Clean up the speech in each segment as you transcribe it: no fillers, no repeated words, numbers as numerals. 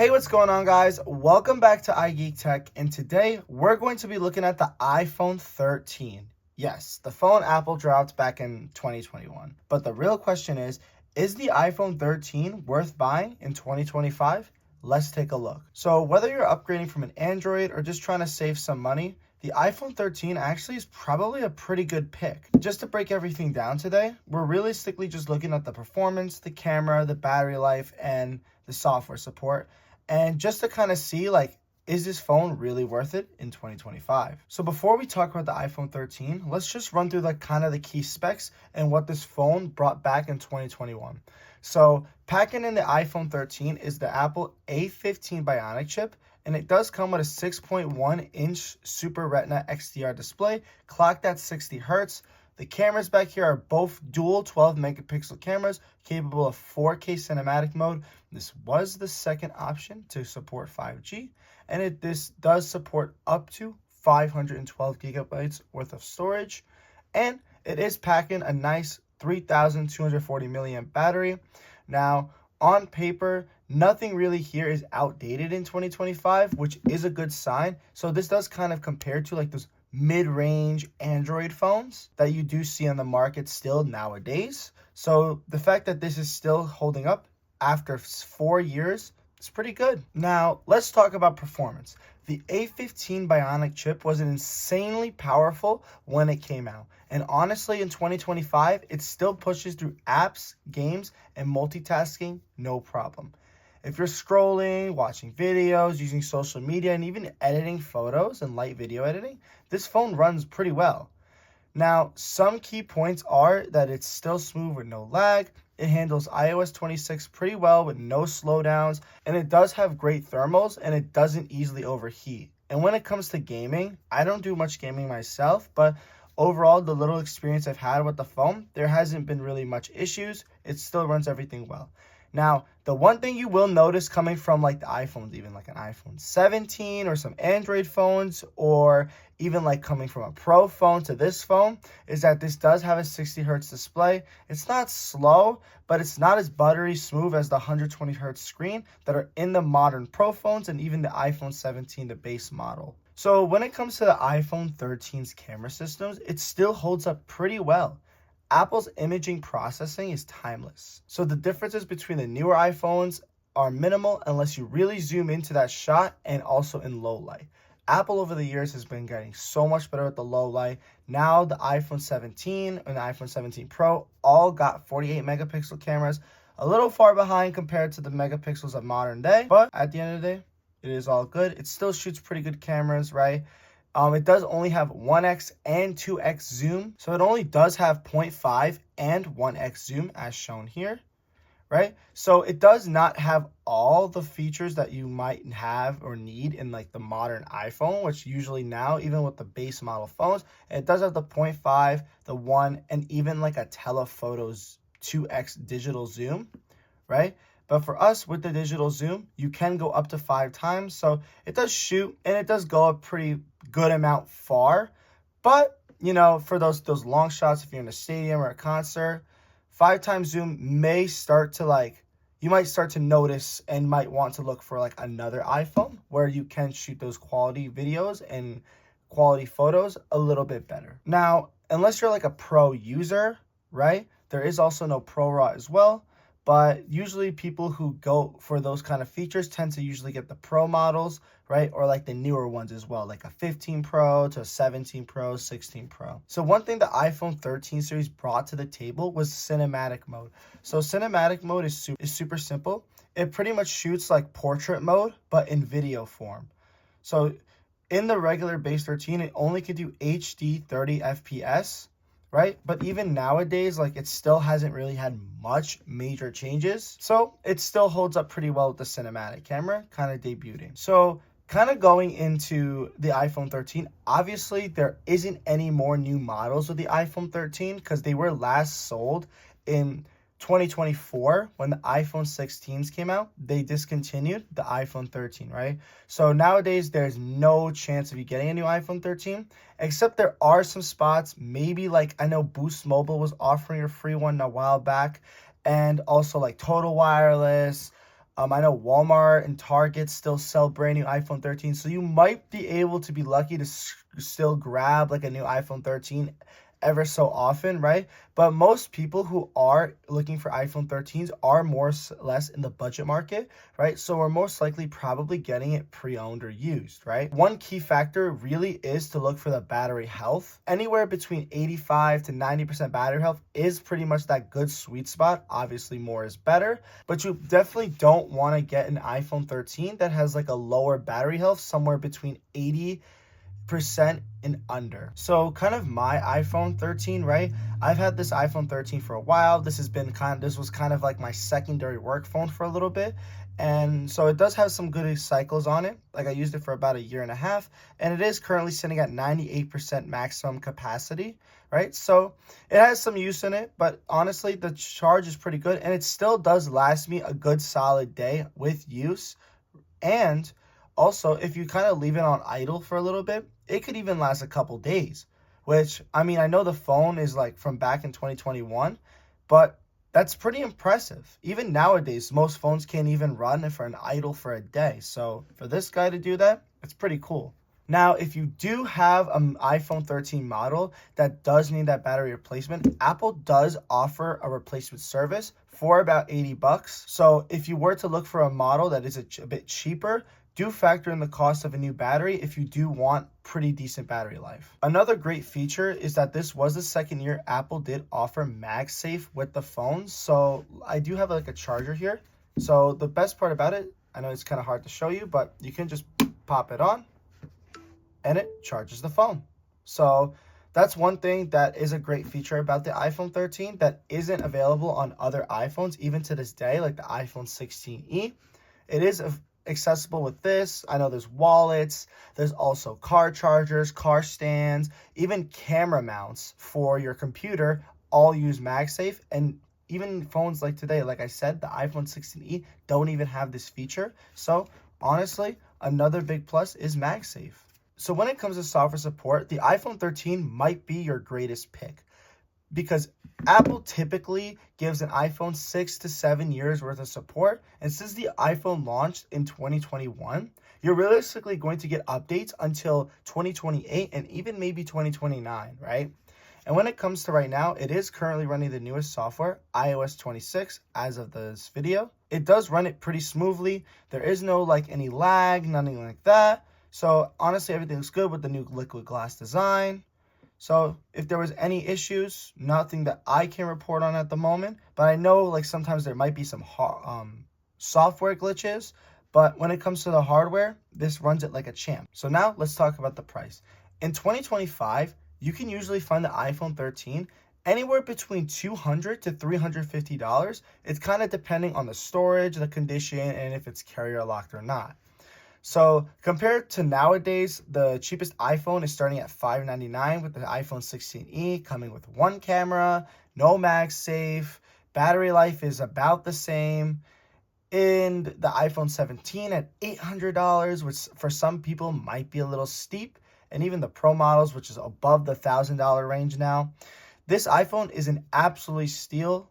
Hey, what's going on, guys? Welcome back to iGeek Tech, and today we're going to be looking at the iPhone 13. Yes, the phone Apple dropped back in 2021. But the real question is the iPhone 13 worth buying in 2025? Let's take a look. So whether you're upgrading from an Android or just trying to save some money, the iPhone 13 actually is probably a pretty good pick. Just to break everything down today, we're realistically just looking at the performance, the camera, the battery life, and the software support. And just to kind of see, is this phone really worth it in 2025? So before we talk about the iPhone 13, let's just run through the key specs and what this phone brought back in 2021. So packing in the iPhone 13 is the Apple A15 Bionic chip, and it does come with a 6.1-inch Super Retina XDR display, clocked at 60 Hz. The cameras back here are both dual 12-megapixel cameras capable of 4K cinematic mode. This was the second option to support 5G, and this does support up to 512 gigabytes worth of storage, and it is packing a nice 3,240 milliamp battery. Now, on paper, nothing really here is outdated in 2025, which is a good sign. So this does kind of compare to those mid-range Android phones that you do see on the market still nowadays. So the fact that this is still holding up after 4 years is pretty good. Now, let's talk about performance. The A15 Bionic chip was insanely powerful when it came out. And honestly, in 2025, it still pushes through apps, games, and multitasking, no problem. If you're scrolling, watching videos, using social media, and even editing photos and light video editing, this phone runs pretty well. Now, some key points are that it's still smooth with no lag. It handles iOS 26 pretty well with no slowdowns, and it does have great thermals, and it doesn't easily overheat. And when it comes to gaming, I don't do much gaming myself, but overall, the little experience I've had with the phone, there hasn't been really much issues. It still runs everything well. Now, the one thing you will notice coming from the iPhones, even like an iPhone 17 or some Android phones, or even coming from a Pro phone to this phone, is that this does have a 60 Hz display. It's not slow, but it's not as buttery smooth as the 120 Hz screen that are in the modern Pro phones and even the iPhone 17, the base model. So when it comes to the iPhone 13's camera systems, it still holds up pretty well. Apple's imaging processing is timeless. So the differences between the newer iPhones are minimal unless you really zoom into that shot and also in low light. Apple over the years has been getting so much better at the low light. Now the iPhone 17 and the iPhone 17 Pro all got 48 megapixel cameras, a little far behind compared to the megapixels of modern day, but at the end of the day, it is all good. It still shoots pretty good cameras, right? It does only have 1x and 2x zoom. So it only does have 0.5 and 1x zoom as shown here, right? So it does not have all the features that you might have or need in the modern iPhone, which usually now, even with the base model phones, it does have the 0.5, the 1, and even a telephoto's 2x digital zoom, right? But for us, with the digital zoom, you can go up to 5 times. So it does shoot, and it does go a pretty good amount far. But, for those long shots, if you're in a stadium or a concert, 5 times zoom may start to you might start to notice and might want to look for another iPhone where you can shoot those quality videos and quality photos a little bit better. Now, unless you're a pro user, right, there is also no ProRAW as well. But usually people who go for those kind of features tend to usually get the Pro models, right? Or the newer ones as well, like a 15 Pro to a 17 Pro, 16 Pro. So one thing the iPhone 13 series brought to the table was cinematic mode. So cinematic mode is super simple. It pretty much shoots like portrait mode, but in video form. So in the regular base 13, it only could do HD 30 FPS. Right? But even nowadays, it still hasn't really had much major changes. So it still holds up pretty well with the cinematic camera, kind of debuting. So kind of going into the iPhone 13, obviously there isn't any more new models with the iPhone 13 because they were last sold in 2024, when the iPhone 16s came out, they discontinued the iPhone 13, right? So nowadays, there's no chance of you getting a new iPhone 13, except there are some spots, maybe I know Boost Mobile was offering a free one a while back, and also Total Wireless, I know Walmart and Target still sell brand new iPhone 13, so you might be able to be lucky to still grab like a new iPhone 13 ever so often, right? But most people who are looking for iPhone 13s are more or less in the budget market, right? So we're most likely probably getting it pre-owned or used, right? One key factor really is to look for the battery health. Anywhere between 85 to 90% battery health is pretty much that good sweet spot. Obviously more is better, but you definitely don't want to get an iPhone 13 that has like a lower battery health, somewhere between 80% and under. So kind of my iPhone 13, right? I've had this iPhone 13 for a while. This was kind of like my secondary work phone for a little bit. And so it does have some good cycles on it. Like I used it for about a year and a half, and it is currently sitting at 98% maximum capacity, right? So it has some use in it, but honestly, the charge is pretty good, and it still does last me a good solid day with use. And also, if you kind of leave it on idle for a little bit, it could even last a couple days, which, I mean, I know the phone is like from back in 2021, but that's pretty impressive. Even nowadays, most phones can't even run for an idle for a day. So for this guy to do that, it's pretty cool. Now, if you do have an iPhone 13 model that does need that battery replacement, Apple does offer a replacement service for about $80. So if you were to look for a model that is a bit cheaper, do factor in the cost of a new battery if you do want pretty decent battery life. Another great feature is that this was the second year Apple did offer MagSafe with the phones. So I do have like a charger here. So the best part about it, I know it's kind of hard to show you, but you can just pop it on and it charges the phone. So that's one thing that is a great feature about the iPhone 13 that isn't available on other iPhones, even to this day, like the iPhone 16e. It is accessible with this. I know there's wallets, there's also car chargers, car stands, even camera mounts for your computer all use MagSafe. And even phones like today, like I said, the iPhone 16e don't even have this feature. So honestly, another big plus is MagSafe. So when it comes to software support, the iPhone 13 might be your greatest pick, because Apple typically gives an iPhone 6 to 7 years worth of support. And since the iPhone launched in 2021, you're realistically going to get updates until 2028 and even maybe 2029, right? And when it comes to right now, it is currently running the newest software, iOS 26, as of this video. It does run it pretty smoothly. There is no like any lag, nothing like that. So honestly, everything looks good with the new liquid glass design. So if there was any issues, nothing that I can report on at the moment, but I know like sometimes there might be some software glitches, but when it comes to the hardware, this runs it like a champ. So now let's talk about the price. In 2025, you can usually find the iPhone 13 anywhere between $200 to $350. It's kind of depending on the storage, the condition, and if it's carrier locked or not. So compared to nowadays, the cheapest iPhone is starting at $599 with the iPhone 16e, coming with one camera, no MagSafe, battery life is about the same, and the iPhone 17 at $800, which for some people might be a little steep, and even the Pro models, which is above the $1,000 range now. This iPhone is an absolute steal.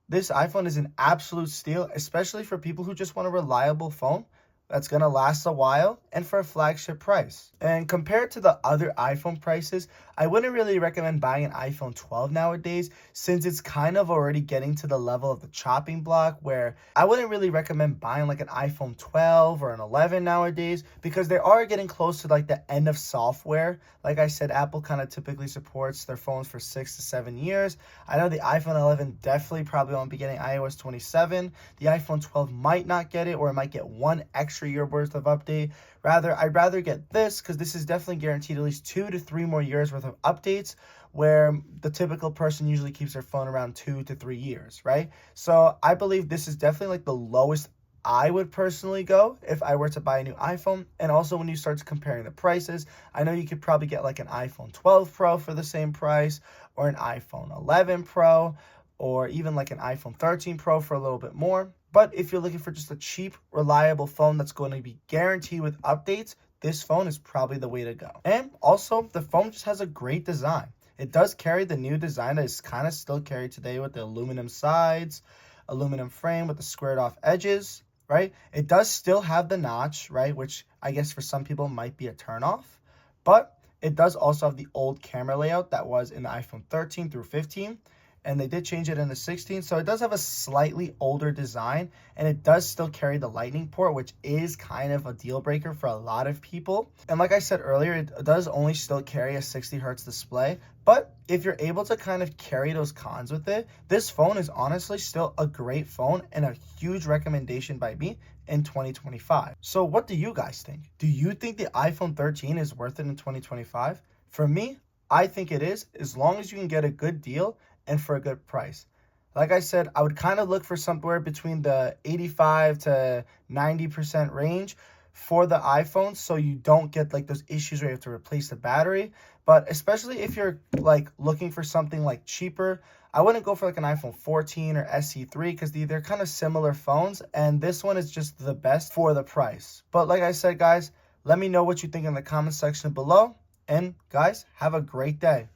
This iPhone is an absolute steal, especially for people who just want a reliable phone that's going to last a while and for a flagship price. And compared to the other iPhone prices, I wouldn't really recommend buying an iPhone 12 nowadays, since it's kind of already getting to the level of the chopping block, where I wouldn't really recommend buying like an iPhone 12 or an 11 nowadays, because they are getting close to like the end of software. Like I said, Apple kind of typically supports their phones for 6 to 7 years. I know the iPhone 11 definitely probably won't be getting iOS 27. The iPhone 12 might not get it, or it might get one extra year worth of update. I'd rather get this, because this is definitely guaranteed at least 2 to 3 more years worth of updates, where the typical person usually keeps their phone around 2 to 3 years, right? So I believe this is definitely like the lowest I would personally go if I were to buy a new iPhone. And also when you start comparing the prices, I know you could probably get like an iPhone 12 Pro for the same price, or an iPhone 11 Pro, or even like an iPhone 13 Pro for a little bit more. But if you're looking for just a cheap, reliable phone that's going to be guaranteed with updates, this phone is probably the way to go. And also, the phone just has a great design. It does carry the new design that is kind of still carried today, with the aluminum sides, aluminum frame with the squared off edges. right? It does still have the notch, right? Which I guess for some people might be a turnoff, but it does also have the old camera layout that was in the iPhone 13 through 15, and they did change it in the 16. So it does have a slightly older design, and it does still carry the lightning port, which is kind of a deal breaker for a lot of people. And like I said earlier, it does only still carry a 60 hertz display, but if you're able to kind of carry those cons with it, this phone is honestly still a great phone and a huge recommendation by me in 2025. So what do you guys think? Do you think the iPhone 13 is worth it in 2025? For me, I think it is, as long as you can get a good deal and for a good price. Like I said, I would kind of look for somewhere between the 85 to 90% range for the iPhone, so you don't get like those issues where you have to replace the battery. But especially if you're like looking for something like cheaper, I wouldn't go for like an iPhone 14 or SE3 because they're kind of similar phones, and this one is just the best for the price. But like I said, guys, let me know what you think in the comment section below, and guys, have a great day.